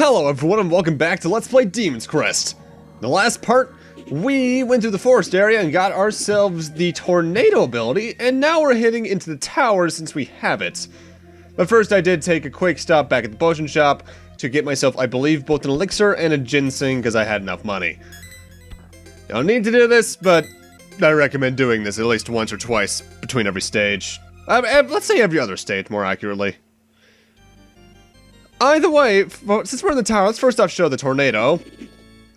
Hello everyone and welcome back to Let's Play Demon's Crest. In the last part, we went through the forest area and got ourselves the tornado ability, and now we're heading into the tower since we have it. But first I did take a quick stop back at the potion shop to get myself, I believe, both an elixir and a ginseng because I had enough money. I don't need to do this, but I recommend doing this at least once or twice between every stage. Let's say every other stage, more accurately. Either way, since we're in the tower, let's first off show the tornado.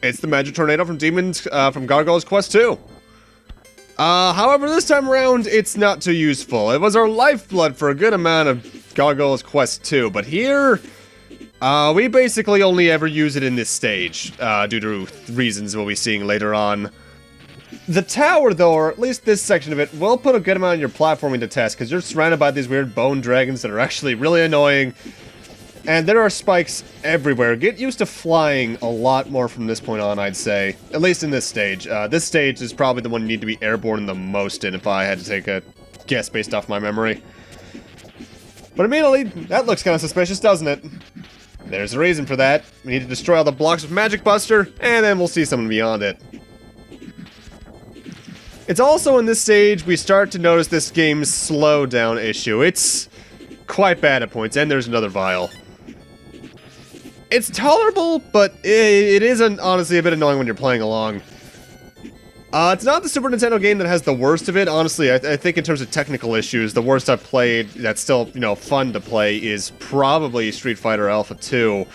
It's the magic tornado from from Gargoyle's Quest 2. However, this time around, it's not too useful. It was our lifeblood for a good amount of Gargoyle's Quest 2, but here, we basically only ever use it in this stage, due to reasons we'll be seeing later on. The tower, though, or at least this section of it, will put a good amount of your platforming to test, because you're surrounded by these weird bone dragons that are actually really annoying. And there are spikes everywhere. Get used to flying a lot more from this point on, I'd say. At least in this stage. This stage is probably the one you need to be airborne the most in if I had to take a guess based off my memory. But immediately, that looks kind of suspicious, doesn't it? There's a reason for that. We need to destroy all the blocks with Magic Buster, and then we'll see something beyond it. It's also in this stage we start to notice this game's slowdown issue. It's quite bad at points, and there's another vial. It's tolerable, but it is honestly a bit annoying when you're playing along. It's not the Super Nintendo game that has the worst of it. Honestly, I think in terms of technical issues, the worst I've played that's still, fun to play is probably Street Fighter Alpha 2.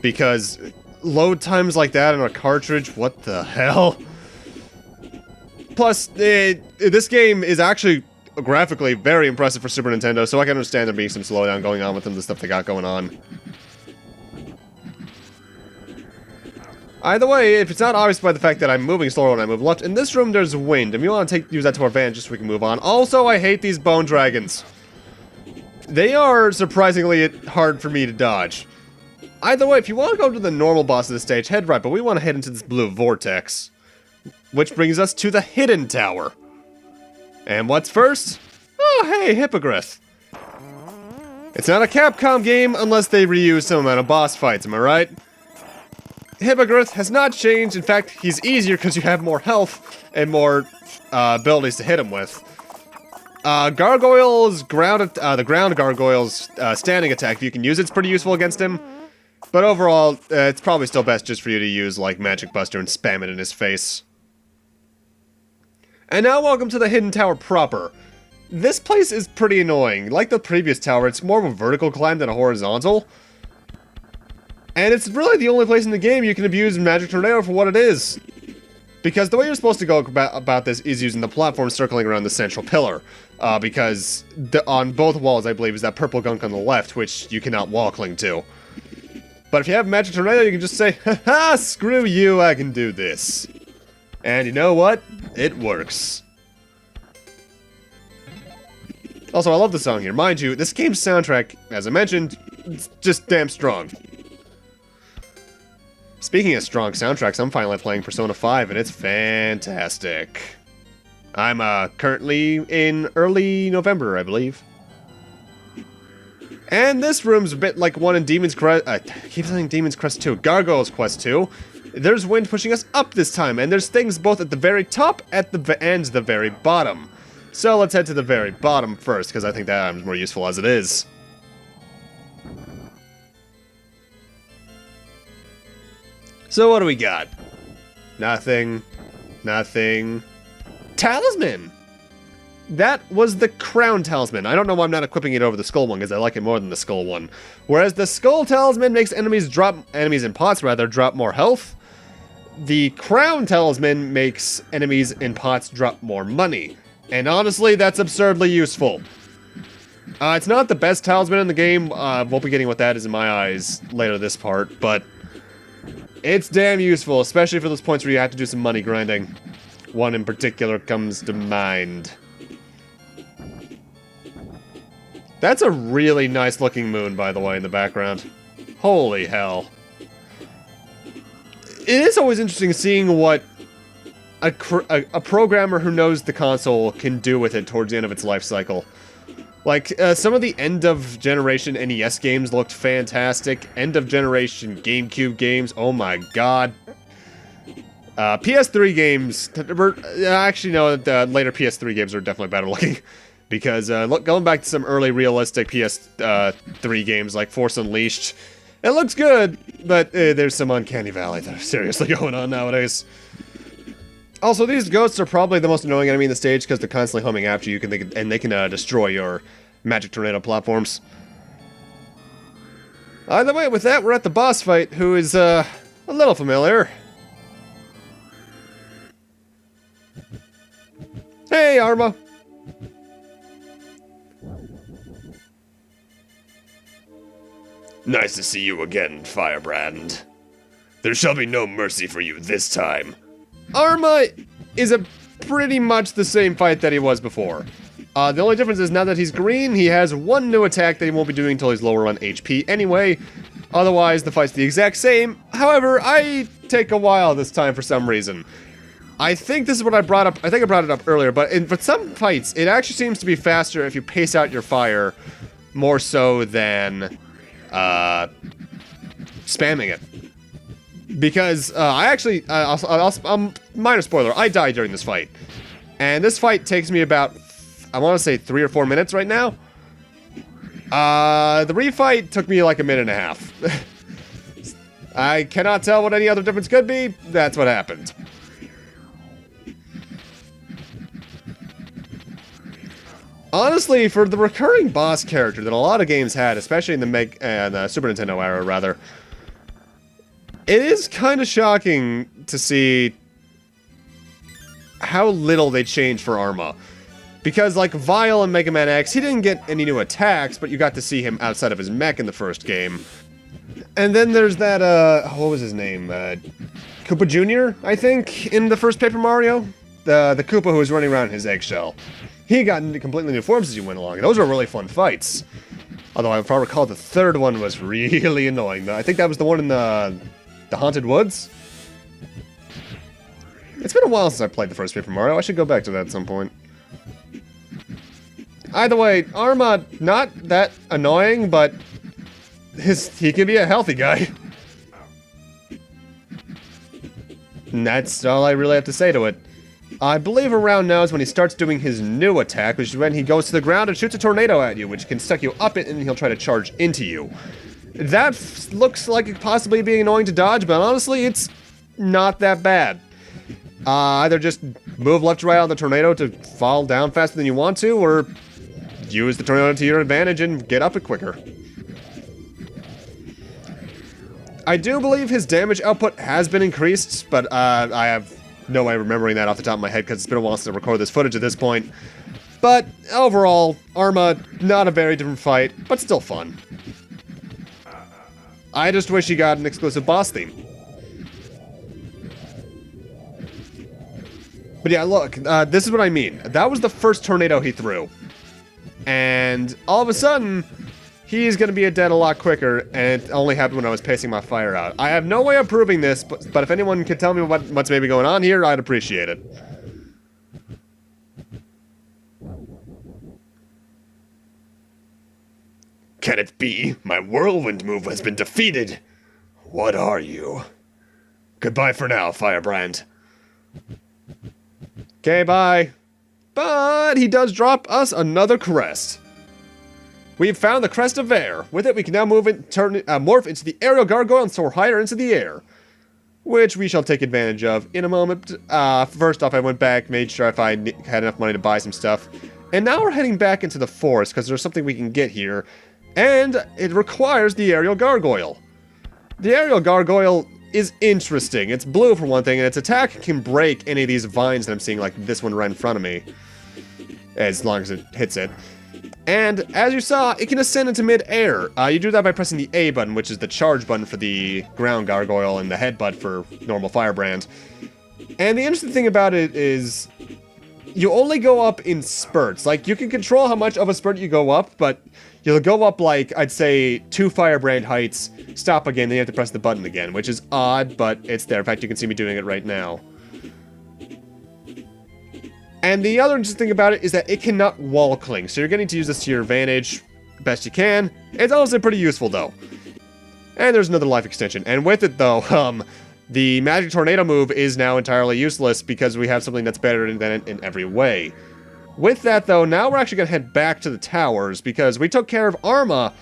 Because load times like that on a cartridge, what the hell? Plus, this game is actually graphically very impressive for Super Nintendo, so I can understand there being some slowdown going on with some of the stuff they got going on. Either way, if it's not obvious by the fact that I'm moving slower when I move left, in this room there's wind, and we want to use that to our advantage just so we can move on. Also, I hate these bone dragons. They are surprisingly hard for me to dodge. Either way, if you want to go to the normal boss of the stage, head right, but we want to head into this blue vortex. Which brings us to the hidden tower. And what's first? Oh, hey, Hippogriff. It's not a Capcom game unless they reuse some amount of boss fights, am I right? Hippogriff has not changed. In fact, he's easier because you have more health and more abilities to hit him with. Gargoyle's the ground Gargoyle's standing attack, if you can use it, it's pretty useful against him. But overall, it's probably still best just for you to use like Magic Buster and spam it in his face. And now welcome to the hidden tower proper. This place is pretty annoying. Like the previous tower, it's more of a vertical climb than a horizontal. And it's really the only place in the game you can abuse Magic Tornado for what it is. Because the way you're supposed to go about this is using the platform circling around the central pillar. Because on both walls, I believe, is that purple gunk on the left, which you cannot wall cling to. But if you have Magic Tornado, you can just say, haha, screw you, I can do this. And you know what? It works. Also, I love the song here. Mind you, this game's soundtrack, as I mentioned, it's just damn strong. Speaking of strong soundtracks, I'm finally playing Persona 5, and it's fantastic. I'm currently in early November, I believe. And this room's a bit like one in Demon's Crest. I keep saying Demon's Crest 2. Gargoyle's Quest 2. There's wind pushing us up this time, and there's things both at the very top and the very bottom. So let's head to the very bottom first, because I think that item's more useful as it is. So what do we got? Nothing. Nothing. Talisman! That was the Crown Talisman. I don't know why I'm not equipping it over the Skull one, because I like it more than the Skull one. Whereas the Skull Talisman makes enemies in pots drop more health. The Crown Talisman makes enemies in pots drop more money. And honestly, that's absurdly useful. It's not the best talisman in the game. Won't be getting what that is in my eyes later this part, but it's damn useful, especially for those points where you have to do some money grinding. One in particular comes to mind. That's a really nice looking moon, by the way, in the background. Holy hell. It is always interesting seeing what a programmer who knows the console can do with it towards the end of its life cycle. Like, some of the end-of-generation NES games looked fantastic. End-of-generation GameCube games, oh my god. PS3 games, actually no, the later PS3 games are definitely better looking. Because, going back to some early realistic PS3 games like Force Unleashed, it looks good, but there's some uncanny valley that are seriously going on nowadays. Also, these ghosts are probably the most annoying enemy in the stage because they're constantly homing after you, and they can destroy your magic tornado platforms. Either way, with that, we're at the boss fight, who is a little familiar. Hey, Arma. Nice to see you again, Firebrand. There shall be no mercy for you this time. Arma is pretty much the same fight that he was before. The only difference is now that he's green, he has one new attack that he won't be doing until he's lower on HP anyway. Otherwise, the fight's the exact same. However, I take a while this time for some reason. I think this is what I brought up. I think I brought it up earlier, but for some fights, it actually seems to be faster if you pace out your fire more so than spamming it. Because I actually, minor spoiler, I died during this fight. And this fight takes me about, I want to say 3 or 4 minutes right now. The refight took me like a minute and a half. I cannot tell what any other difference could be. That's what happened. Honestly, for the recurring boss character that a lot of games had, especially in the Super Nintendo era, rather, it is kind of shocking to see how little they changed for Arma. Because, like, Vile and Mega Man X, he didn't get any new attacks, but you got to see him outside of his mech in the first game. And then there's that, what was his name? Koopa Jr., I think, in the first Paper Mario? The Koopa who was running around in his eggshell. He got into completely new forms as you went along, and those were really fun fights. Although, if I recall, the third one was really annoying. I think that was the one in the Haunted Woods? It's been a while since I played the first Paper Mario. I should go back to that at some point. Either way, Arma, not that annoying, but he can be a healthy guy. And that's all I really have to say to it. I believe around now is when he starts doing his new attack, which is when he goes to the ground and shoots a tornado at you, which can suck you up it, and he'll try to charge into you. That looks like it possibly being annoying to dodge, but honestly, it's not that bad. Either just move left or right on the tornado to fall down faster than you want to, or use the tornado to your advantage and get up it quicker. I do believe his damage output has been increased, but I have no way of remembering that off the top of my head because it's been a while since I recorded this footage at this point. But overall, Arma, not a very different fight, but still fun. I just wish he got an exclusive boss theme. But yeah, look, this is what I mean. That was the first tornado he threw. And all of a sudden, he's going to be dead a lot quicker, and it only happened when I was pacing my fire out. I have no way of proving this, but if anyone could tell me what's maybe going on here, I'd appreciate it. Can it be? My whirlwind move has been defeated. What are you? Goodbye for now, Firebrand. Okay, bye. But he does drop us another crest. We've found the Crest of Air. With it, we can now morph into the aerial gargoyle and soar higher into the air, which we shall take advantage of in a moment. First off, I went back, made sure if I had enough money to buy some stuff, and now we're heading back into the forest because there's something we can get here, and it requires the aerial gargoyle. The aerial gargoyle is interesting. It's blue for one thing, and its attack can break any of these vines that I'm seeing, like this one right in front of me, as long as it hits it. And as you saw, it can ascend into mid-air. You do that by pressing the A button, which is the charge button for the ground gargoyle, and the headbutt for normal Firebrand. And the interesting thing about it is you only go up in spurts. Like, you can control how much of a spurt you go up, but you'll go up, like, I'd say 2 Firebrand heights, stop again, then you have to press the button again, which is odd, but it's there. In fact, you can see me doing it right now. And the other interesting thing about it is that it cannot wall cling, so you're getting to use this to your advantage best you can. It's honestly pretty useful, though. And there's another life extension. And with it, though, the Magic Tornado move is now entirely useless because we have something that's better than it in every way. With that, though, now we're actually going to head back to the towers because we took care of Arma,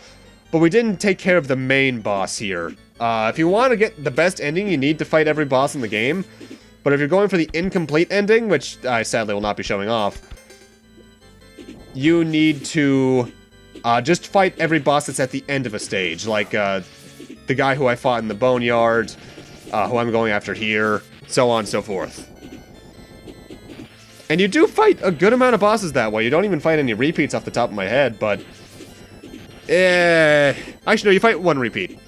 but we didn't take care of the main boss here. If you want to get the best ending, you need to fight every boss in the game. But if you're going for the incomplete ending, which I sadly will not be showing off, you need to just fight every boss that's at the end of a stage, like the guy who I fought in the Boneyard, who I'm going after here, so on and so forth. And you do fight a good amount of bosses that way. You don't even fight any repeats off the top of my head, but... actually, no, you fight one repeat.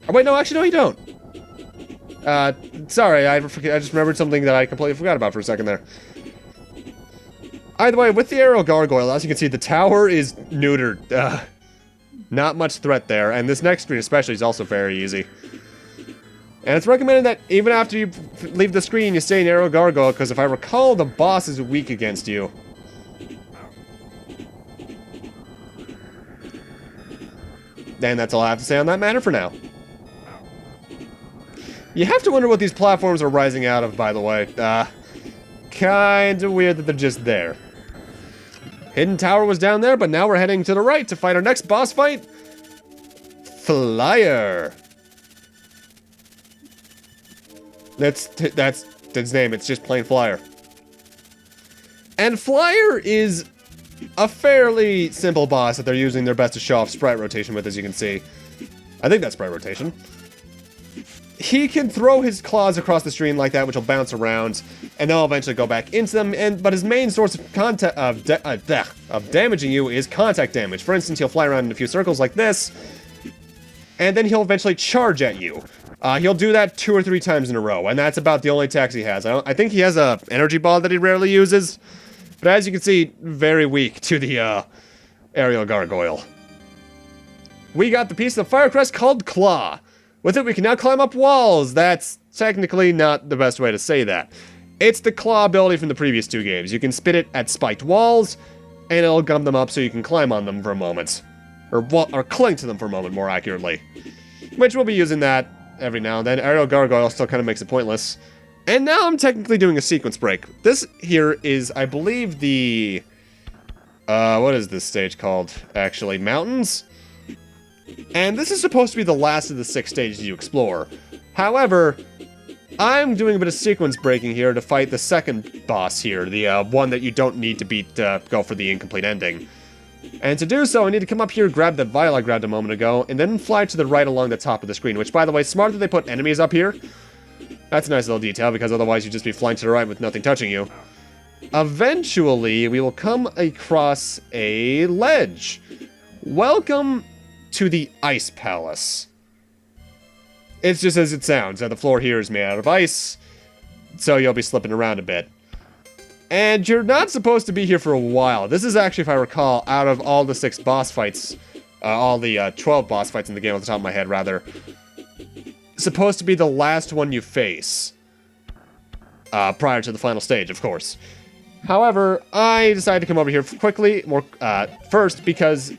Oh, wait, no, actually, no, you don't. Sorry, I just remembered something that I completely forgot about for a second there. Either way, with the aerial gargoyle, as you can see, the tower is neutered. Not much threat there, and this next screen especially is also very easy. And it's recommended that even after you leave the screen, you stay in aerial gargoyle, because if I recall, the boss is weak against you. And that's all I have to say on that matter for now. You have to wonder what these platforms are rising out of, by the way. Kinda weird that they're just there. Hidden Tower was down there, but now we're heading to the right to fight our next boss fight. Flyer. That's his name. It's just plain Flyer. And Flyer is a fairly simple boss that they're using their best to show off sprite rotation with, as you can see. I think that's sprite rotation. He can throw his claws across the screen like that, which will bounce around, and they'll eventually go back into them. But his main source of damaging you is contact damage. For instance, he'll fly around in a few circles like this, and then he'll eventually charge at you. He'll do that 2 or 3 times in a row, and that's about the only attacks he has. I think he has a energy ball that he rarely uses, but as you can see, very weak to the aerial gargoyle. We got the piece of Fire Crest called Claw. With it, we can now climb up walls. That's technically not the best way to say that. It's the claw ability from the previous 2 games. You can spit it at spiked walls, and it'll gum them up so you can climb on them for a moment. Or cling to them for a moment, more accurately. Which we'll be using that every now and then. Aerial Gargoyle still kind of makes it pointless. And now I'm technically doing a sequence break. This here is, I believe, the... what is this stage called, actually? Mountains? And this is supposed to be the last of the 6 stages you explore. However, I'm doing a bit of sequence breaking here to fight the second boss here, the one that you don't need to beat to go for the incomplete ending. And to do so, I need to come up here, grab that vial I grabbed a moment ago, and then fly to the right along the top of the screen, which, by the way, smart that they put enemies up here. That's a nice little detail, because otherwise you'd just be flying to the right with nothing touching you. Eventually, we will come across a ledge. Welcome to the Ice Palace. It's just as it sounds. The floor here is made out of ice, so you'll be slipping around a bit. And you're not supposed to be here for a while. This is actually, if I recall, out of all the 6 boss fights, all the 12 boss fights in the game off the top of my head, rather, supposed to be the last one you face. Prior to the final stage, of course. However, I decided to come over here quickly, first, because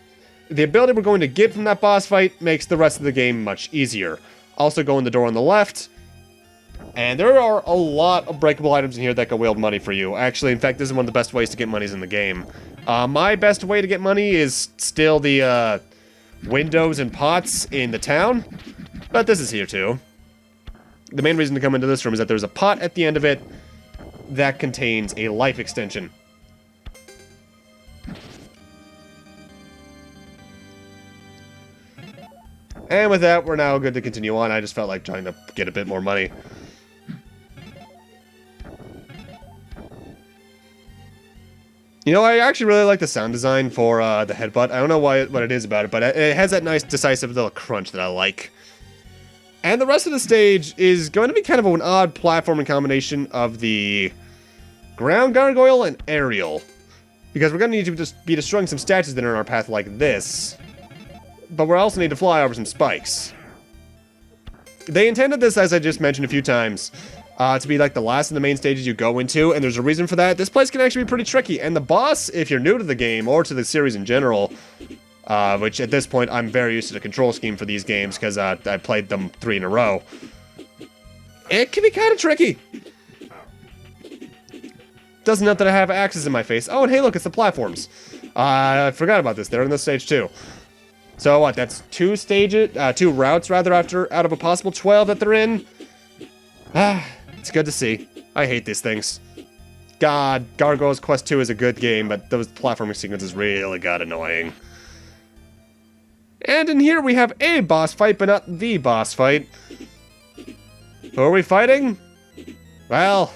the ability we're going to get from that boss fight makes the rest of the game much easier. Also, go in the door on the left. And there are a lot of breakable items in here that can wield money for you. Actually, in fact, this is one of the best ways to get monies in the game. My best way to get money is still the windows and pots in the town. But this is here too. The main reason to come into this room is that there's a pot at the end of it that contains a life extension. And with that, we're now good to continue on. I just felt like trying to get a bit more money. You know, I actually really like the sound design for the headbutt. I don't know what it is about it, but it has that nice, decisive little crunch that I like. And the rest of the stage is going to be kind of an odd platforming combination of the ground gargoyle and aerial. Because we're going to need to just be destroying some statues that are in our path like this. But we also need to fly over some spikes. They intended this, as I just mentioned a few times, to be like the last of the main stages you go into, and there's a reason for that. This place can actually be pretty tricky, and the boss, if you're new to the game, or to the series in general, which at this point I'm very used to the control scheme for these games, because I played them 3 in a row, it can be kind of tricky. Doesn't help that I have axes in my face. Oh, and hey, look, it's the platforms. I forgot about this. They're in this stage too. So what? That's 2 routes rather, out of a possible 12 that they're in. It's good to see. I hate these things. God, Gargoyle's Quest 2 is a good game, but those platforming sequences really got annoying. And in here we have a boss fight, but not the boss fight. Who are we fighting? Well,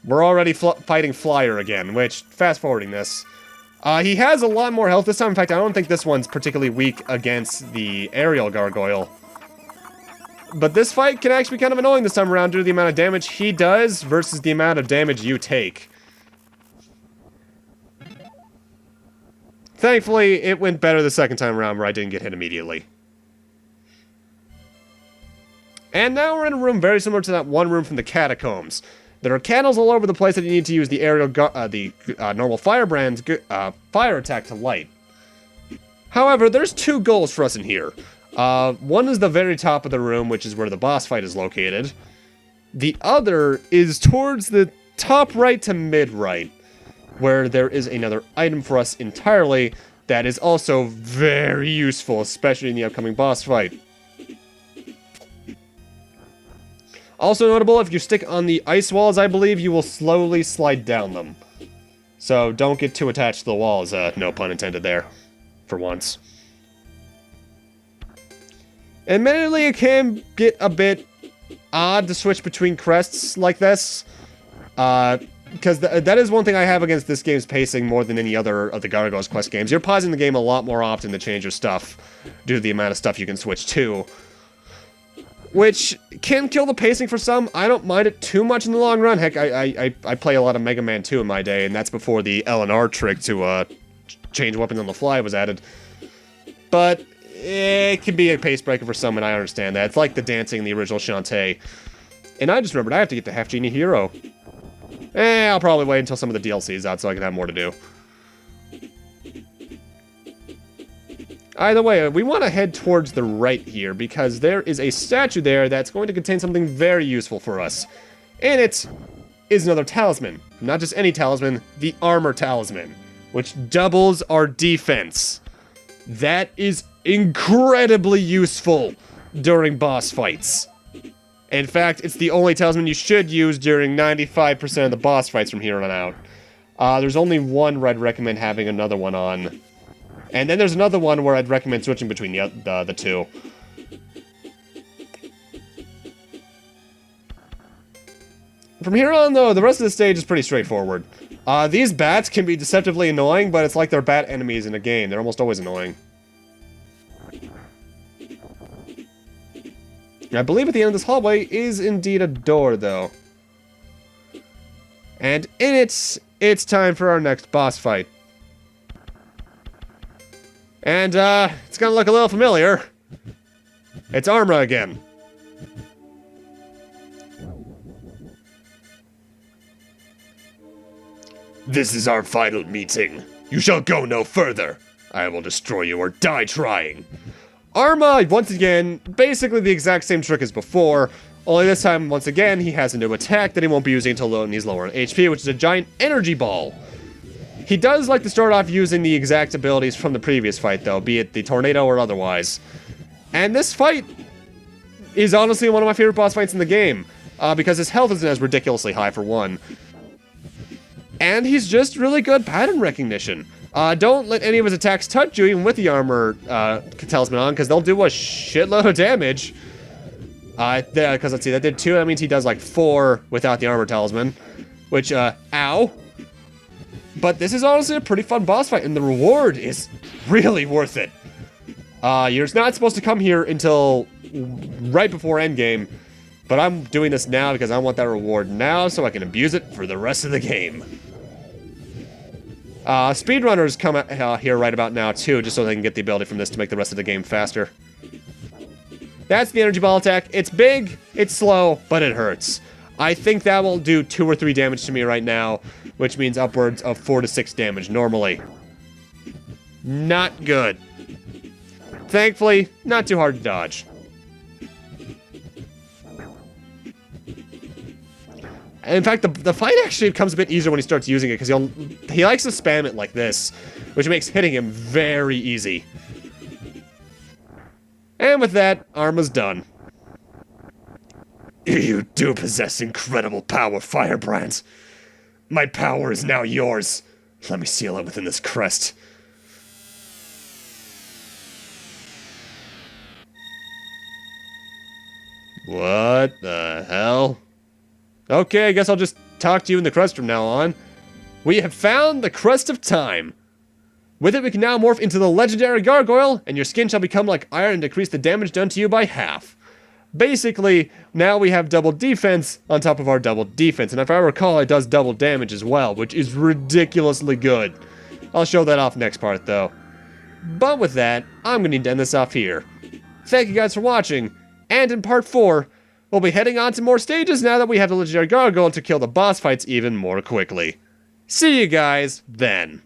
we're already fighting Flyer again, which, fast-forwarding this, he has a lot more health this time. In fact, I don't think this one's particularly weak against the aerial Gargoyle. But this fight can actually be kind of annoying this time around due to the amount of damage he does versus the amount of damage you take. Thankfully, it went better the second time around where I didn't get hit immediately. And now we're in a room very similar to that one room from the Catacombs. There are candles all over the place that you need to use the aerial, normal firebrand's fire attack to light. However, there's 2 goals for us in here. One is the very top of the room, which is where the boss fight is located. The other is towards the top right to mid right, where there is another item for us entirely that is also very useful, especially in the upcoming boss fight. Also notable, if you stick on the ice walls, I believe you will slowly slide down them. So don't get too attached to the walls, no pun intended there, for once. Admittedly, it can get a bit odd to switch between crests like this, because that is one thing I have against this game's pacing more than any other of the Gargoyle's Quest games. You're pausing the game a lot more often to change your stuff, due to the amount of stuff you can switch to. Which can kill the pacing for some. I don't mind it too much in the long run. Heck, I play a lot of Mega Man 2 in my day, and that's before the L&R trick to change weapons on the fly was added. But it can be a pace breaker for some, and I understand that. It's like the dancing in the original Shantae. And I just remembered I have to get the Half Genie Hero. I'll probably wait until some of the DLC's out so I can have more to do. Either way, we want to head towards the right here, because there is a statue there that's going to contain something very useful for us. And it is another talisman. Not just any talisman, the armor talisman, which doubles our defense. That is incredibly useful during boss fights. In fact, it's the only talisman you should use during 95% of the boss fights from here on out. There's only one where I'd recommend having another one on. And then there's another one where I'd recommend switching between the 2. From here on, though, the rest of the stage is pretty straightforward. These bats can be deceptively annoying, but it's like they're bat enemies in a game. They're almost always annoying. I believe at the end of this hallway is indeed a door, though. And in it's time for our next boss fight. And, it's gonna look a little familiar. It's Arma again. This is our final meeting. You shall go no further. I will destroy you or die trying. Arma, once again, basically the exact same trick as before, only this time, once again, he has a new attack that he won't be using until he's lower on HP, which is a giant energy ball. He does like to start off using the exact abilities from the previous fight, though, be it the tornado or otherwise. And this fight is honestly one of my favorite boss fights in the game, because his health isn't as ridiculously high, for one. And he's just really good pattern recognition. Don't let any of his attacks touch you, even with the armor talisman on, because they'll do a shitload of damage. Because let's see, that did 2, that means he does like 4 without the armor talisman. Which, ow. But this is honestly a pretty fun boss fight, and the reward is really worth it. You're not supposed to come here until right before endgame, but I'm doing this now because I want that reward now so I can abuse it for the rest of the game. Speedrunners come out here right about now too, just so they can get the ability from this to make the rest of the game faster. That's the energy ball attack. It's big, it's slow, but it hurts. I think that will do 2 or 3 damage to me right now, which means upwards of 4 to 6 damage normally. Not good. Thankfully, not too hard to dodge. And in fact, the fight actually becomes a bit easier when he starts using it, because he likes to spam it like this, which makes hitting him very easy. And with that, Arma's done. You do possess incredible power, Firebrand. My power is now yours. Let me seal it within this crest. What the hell? Okay, I guess I'll just talk to you in the crest from now on. We have found the Crest of Time. With it, we can now morph into the legendary Gargoyle, and your skin shall become like iron and decrease the damage done to you by half. Basically, now we have double defense on top of our double defense, and if I recall, it does double damage as well, which is ridiculously good. I'll show that off next part, though. But with that, I'm going to need to end this off here. Thank you guys for watching, and in part 4, we'll be heading on to more stages now that we have the legendary Gargoyle to kill the boss fights even more quickly. See you guys then.